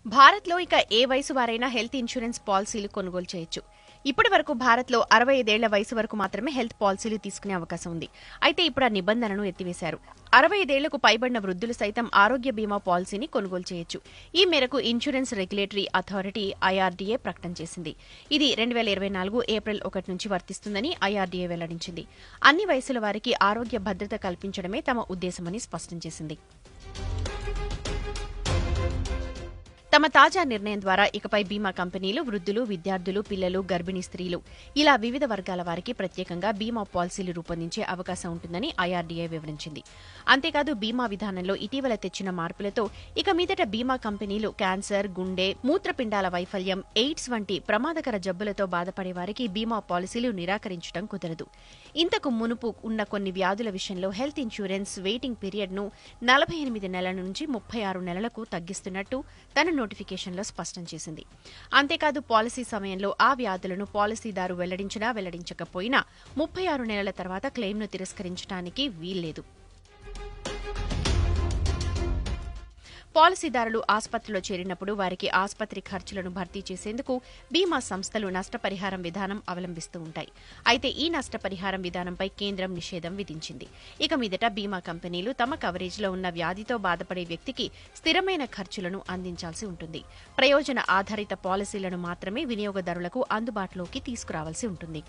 భారత్లో ఇక ఏ వయసు వారైనా హెల్త్ ఇన్సూరెన్స్ పాలసీలు కొనుగోలు చేయొచ్చు. ఇప్పటి వరకు భారత్లో 65 ఏళ్ల వయసు వరకు మాత్రమే హెల్త్ పాలసీలు తీసుకునే అవకాశం ఉంది. అయితే ఇప్పుడు ఆ నిబంధనను ఎత్తివేశారు. 65 ఏళ్లకు పైబడిన వృద్ధులు సైతం ఆరోగ్య బీమా పాలసీని కొనుగోలు చేయొచ్చు. ఈ మేరకు ఇన్సూరెన్స్ రెగ్యులేటరీ అథారిటీ ఐఆర్డీఏ ప్రకటన చేసింది. ఇది 2024 ఏప్రిల్ 1 నుంచి వర్తిస్తుందని ఐఆర్డీఏ వెల్లడించింది. అన్ని వయసుల వారికి ఆరోగ్య భద్రత కల్పించడమే తమ ఉద్దేశమని స్పష్టం చేసింది. తమ తాజా నిర్ణయం ద్వారా ఇకపై బీమా కంపెనీలు వృద్ధులు, విద్యార్థులు, పిల్లలు, గర్భిణీ స్త్రీలు ఇలా వివిధ వర్గాల వారికి ప్రత్యేకంగా బీమా పాలసీలు రూపొందించే అవకాశం ఉంటుందని ఐఆర్డీఏ వివరించింది. అంతేకాదు బీమా విధానంలో ఇటీవల తెచ్చిన మార్పులతో ఇక మీదట బీమా కంపెనీలు క్యాన్సర్, గుండె, మూత్రపిండాల వైఫల్యం, ఎయిడ్స్ వంటి ప్రమాదకర జబ్బులతో బాధపడే వారికి బీమా పాలసీలు నిరాకరించడం కుదరదు. ఇంతకు మునుపు ఉన్న కొన్ని వ్యాధుల విషయంలో హెల్త్ ఇన్సూరెన్స్ వెయిటింగ్ పీరియడ్ను 48 నెలల నుంచి 36 నెలలకు తగ్గిస్తున్నట్టు తన నోటిఫికేషన్లో స్పష్టం చేసింది. అంతేకాదు పాలసీ సమయంలో ఆ వ్యాధులను పాలసీదారు వెల్లడించినా వెల్లడించకపోయినా 36 నెలల తర్వాత క్లెయిమ్ను తిరస్కరించడానికి వీల్లేదు. పాలసీదారులు ఆసుపత్రిలో చేరినప్పుడు వారికి ఆసుపత్రి ఖర్చులను భర్తీ చేసేందుకు బీమా సంస్థలు నష్టపరిహారం విధానం అవలంబిస్తూ ఉంటాయి. అయితే ఈ నష్టపరిహారం విధానంపై కేంద్రం నిషేధం విధించింది. ఇక మీదట బీమా కంపెనీలు తమ కవరేజ్లో ఉన్న వ్యాధితో బాధపడే వ్యక్తికి స్థిరమైన ఖర్చులను అందించాల్సి ఉంటుంది. ప్రయోజన ఆధారిత పాలసీలను మాత్రమే వినియోగదారులకు అందుబాటులోకి తీసుకురావాల్సి ఉంటుంది.